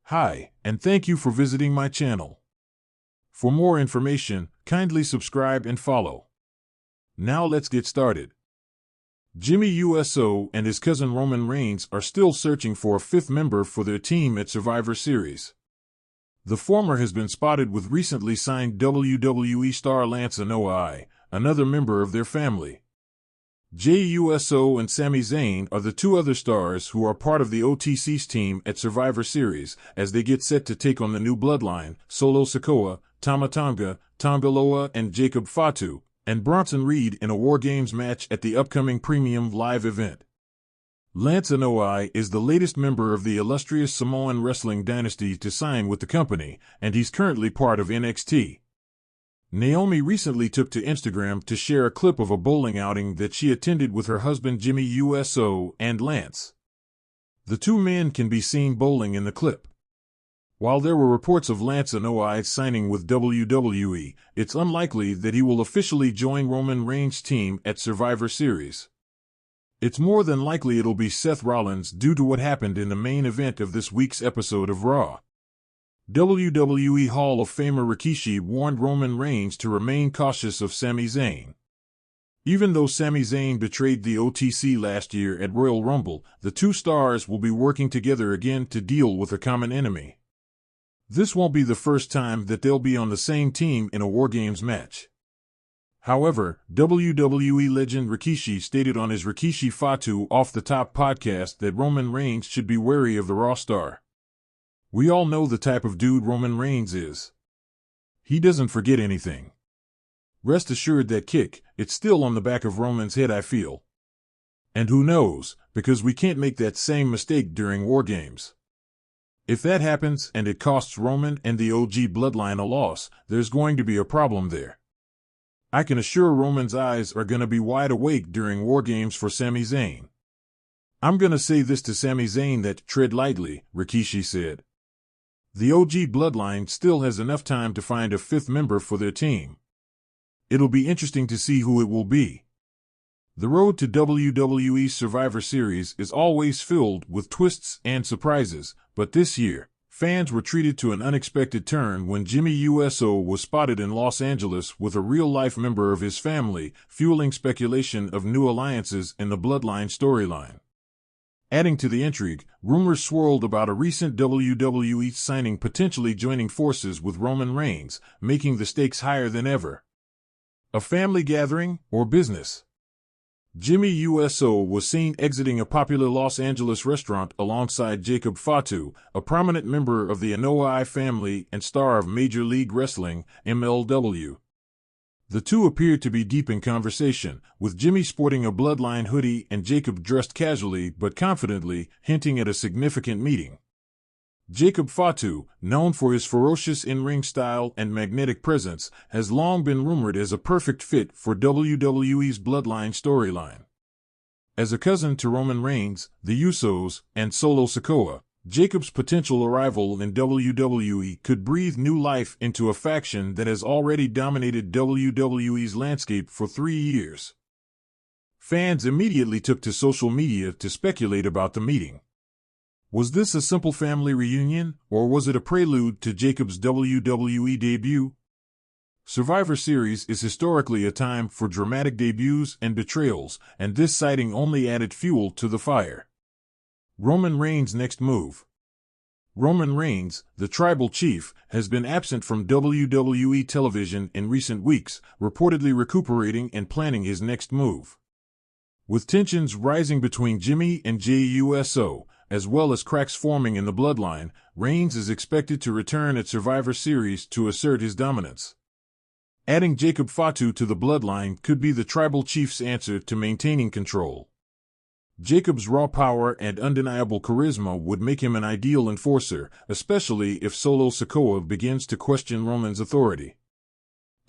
Hi, and thank you for visiting my channel. For more information, kindly subscribe and follow. Now let's get started. Jimmy USO and his cousin Roman Reigns are still searching for a fifth member for their team at Survivor Series. The former has been spotted with recently signed WWE star Lance Anoa'i, another member of their family. Jey Uso and Sami Zayn are the two other stars who are part of the OTC's team at Survivor Series as they get set to take on the new bloodline, Solo Sikoa, Tama Tonga, Tonga Loa and Jacob Fatu, and Bronson Reed in a War Games match at the upcoming Premium Live event. Lance Anoa'i is the latest member of the illustrious Samoan wrestling dynasty to sign with the company, and he's currently part of NXT. Naomi recently took to Instagram to share a clip of a bowling outing that she attended with her husband Jimmy USO and Lance. The two men can be seen bowling in the clip. While there were reports of Lance Anoa'i signing with WWE, it's unlikely that he will officially join Roman Reigns' team at Survivor Series. It's more than likely it'll be Seth Rollins due to what happened in the main event of this week's episode of Raw. WWE Hall of Famer Rikishi warned Roman Reigns to remain cautious of Sami Zayn. Even though Sami Zayn betrayed the OTC last year at Royal Rumble, the two stars will be working together again to deal with a common enemy. This won't be the first time that they'll be on the same team in a War Games match. However, WWE legend Rikishi stated on his Rikishi Fatu Off the Top podcast that Roman Reigns should be wary of the Raw star. We all know the type of dude Roman Reigns is. He doesn't forget anything. Rest assured that kick, it's still on the back of Roman's head, I feel. And who knows, because we can't make that same mistake during War Games. If that happens and it costs Roman and the OG bloodline a loss, there's going to be a problem there. I can assure Roman's eyes are going to be wide awake during War Games for Sami Zayn. I'm going to say this to Sami Zayn that tread lightly, Rikishi said. The OG bloodline still has enough time to find a fifth member for their team. It'll be interesting to see who it will be. The road to WWE's Survivor Series is always filled with twists and surprises, but this year, fans were treated to an unexpected turn when Jimmy USO was spotted in Los Angeles with a real-life member of his family, fueling speculation of new alliances in the Bloodline storyline. Adding to the intrigue, rumors swirled about a recent WWE signing potentially joining forces with Roman Reigns, making the stakes higher than ever. A family gathering or business? Jimmy USO was seen exiting a popular Los Angeles restaurant alongside Jacob Fatu, a prominent member of the Anoa'i family and star of Major League Wrestling, MLW. The two appeared to be deep in conversation, with Jimmy sporting a Bloodline hoodie and Jacob dressed casually but confidently, hinting at a significant meeting. Jacob Fatu, known for his ferocious in-ring style and magnetic presence, has long been rumored as a perfect fit for WWE's Bloodline storyline. As a cousin to Roman Reigns, the Usos, and Solo Sikoa, Jacob's potential arrival in WWE could breathe new life into a faction that has already dominated WWE's landscape for 3 years. Fans immediately took to social media to speculate about the meeting. Was this a simple family reunion, or was it a prelude to Jacob's WWE debut? Survivor Series is historically a time for dramatic debuts and betrayals, and this sighting only added fuel to the fire. Roman Reigns' next move. Roman Reigns, the tribal chief, has been absent from WWE television in recent weeks, reportedly recuperating and planning his next move. With tensions rising between Jimmy and Jey Uso, as well as cracks forming in the bloodline, Reigns is expected to return at Survivor Series to assert his dominance. Adding Jacob Fatu to the bloodline could be the tribal chief's answer to maintaining control. Jacob's raw power and undeniable charisma would make him an ideal enforcer, especially if Solo Sikoa begins to question Roman's authority.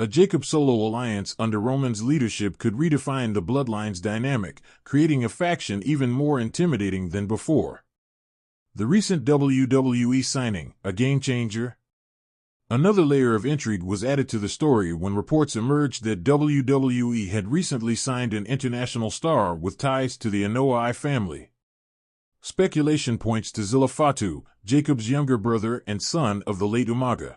A Jacob-Solo alliance under Roman's leadership could redefine the bloodline's dynamic, creating a faction even more intimidating than before. The recent WWE signing, a game-changer? Another layer of intrigue was added to the story when reports emerged that WWE had recently signed an international star with ties to the Anoa'i family. Speculation points to Zilla Fatu, Jacob's younger brother and son of the late Umaga.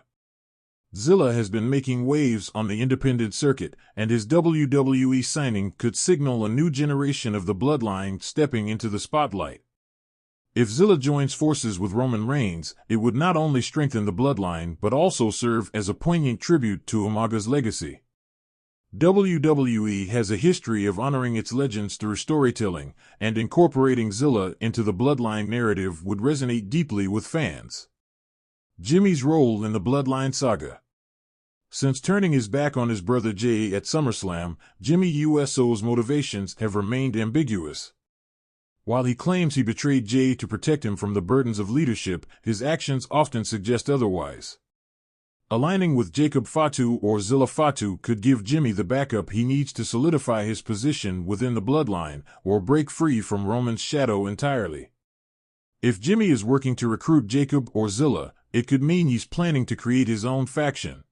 Zilla has been making waves on the independent circuit, and his WWE signing could signal a new generation of the bloodline stepping into the spotlight. If Zilla joins forces with Roman Reigns, it would not only strengthen the bloodline but also serve as a poignant tribute to Umaga's legacy. WWE has a history of honoring its legends through storytelling, and incorporating Zilla into the bloodline narrative would resonate deeply with fans. Jimmy's role in the bloodline saga. Since turning his back on his brother Jay at SummerSlam, Jimmy Uso's motivations have remained ambiguous. While he claims he betrayed Jay to protect him from the burdens of leadership, his actions often suggest otherwise. Aligning with Jacob Fatu or Zilla Fatu could give Jimmy the backup he needs to solidify his position within the bloodline or break free from Roman's shadow entirely. If Jimmy is working to recruit Jacob or Zilla, it could mean he's planning to create his own faction.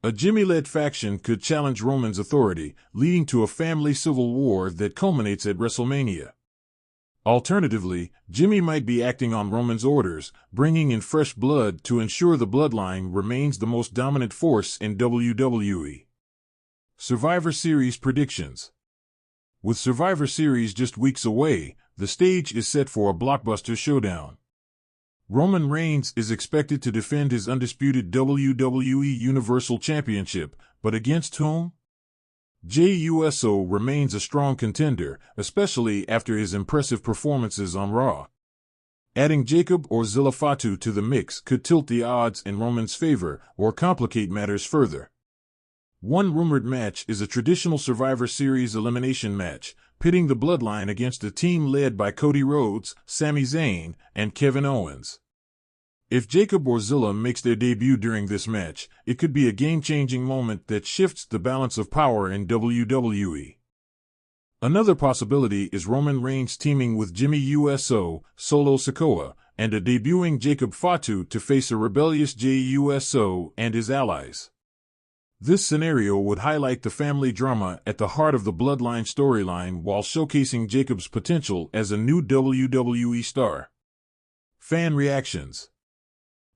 A Jimmy-led faction could challenge Roman's authority, leading to a family civil war that culminates at WrestleMania. Alternatively, Jimmy might be acting on Roman's orders, bringing in fresh blood to ensure the bloodline remains the most dominant force in WWE. Survivor Series predictions. With Survivor Series just weeks away, the stage is set for a blockbuster showdown. Roman Reigns is expected to defend his undisputed WWE Universal Championship, but against whom? Jey Uso remains a strong contender, especially after his impressive performances on Raw. Adding Jacob or Zilla Fatu to the mix could tilt the odds in Roman's favor or complicate matters further. One rumored match is a traditional Survivor Series elimination match, pitting the bloodline against a team led by Cody Rhodes, Sami Zayn, and Kevin Owens. If Jacob or Zilla makes their debut during this match, it could be a game-changing moment that shifts the balance of power in WWE. Another possibility is Roman Reigns teaming with Jimmy Uso, Solo Sikoa, and a debuting Jacob Fatu to face a rebellious Jey Uso and his allies. This scenario would highlight the family drama at the heart of the bloodline storyline while showcasing Jacob's potential as a new WWE star. Fan reactions.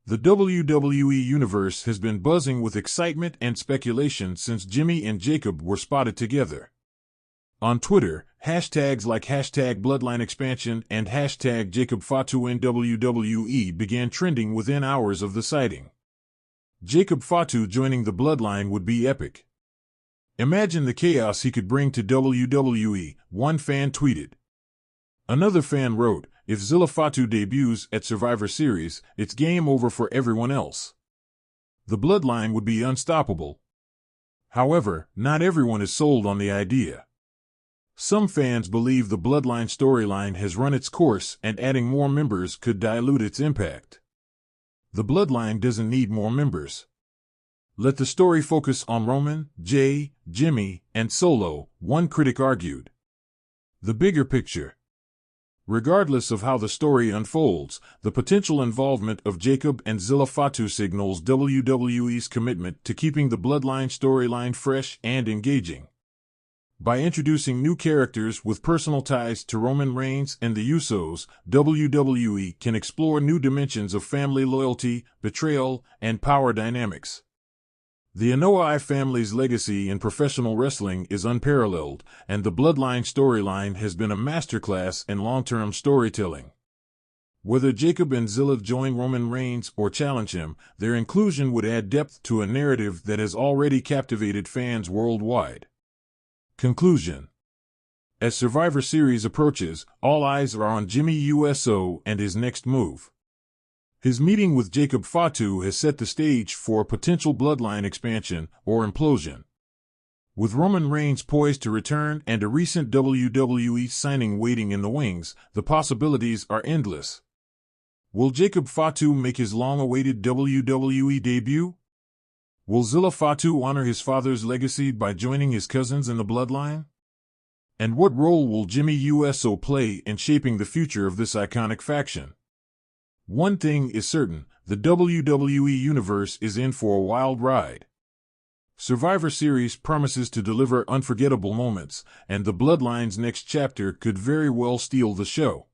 The WWE Universe has been buzzing with excitement and speculation since Jimmy and Jacob were spotted together. On Twitter, hashtags like #BloodlineExpansion and #Jacob in WWE began trending within hours of the sighting. Jacob Fatu joining the bloodline would be epic. Imagine the chaos he could bring to WWE, one fan tweeted. Another fan wrote, if Zilla Fatu debuts at Survivor Series, it's game over for everyone else. The bloodline would be unstoppable. However, not everyone is sold on the idea. Some fans believe the bloodline storyline has run its course and adding more members could dilute its impact. The bloodline doesn't need more members. Let the story focus on Roman, Jey, Jimmy, and Solo, one critic argued. The bigger picture. Regardless of how the story unfolds, the potential involvement of Jacob and Zilla Fatu signals WWE's commitment to keeping the bloodline storyline fresh and engaging. By introducing new characters with personal ties to Roman Reigns and the Usos, WWE can explore new dimensions of family loyalty, betrayal, and power dynamics. The Anoa'i family's legacy in professional wrestling is unparalleled, and the bloodline storyline has been a masterclass in long-term storytelling. Whether Jacob and Zilla join Roman Reigns or challenge him, their inclusion would add depth to a narrative that has already captivated fans worldwide. Conclusion. As Survivor Series approaches, all eyes are on Jimmy Uso and his next move. His meeting with Jacob Fatu has set the stage for a potential bloodline expansion or implosion. With Roman Reigns poised to return and a recent WWE signing waiting in the wings, the possibilities are endless. Will Jacob Fatu make his long-awaited WWE debut? Will Zilla Fatu honor his father's legacy by joining his cousins in the bloodline? And what role will Jimmy Uso play in shaping the future of this iconic faction? One thing is certain, the WWE Universe is in for a wild ride. Survivor Series promises to deliver unforgettable moments, and the Bloodline's next chapter could very well steal the show.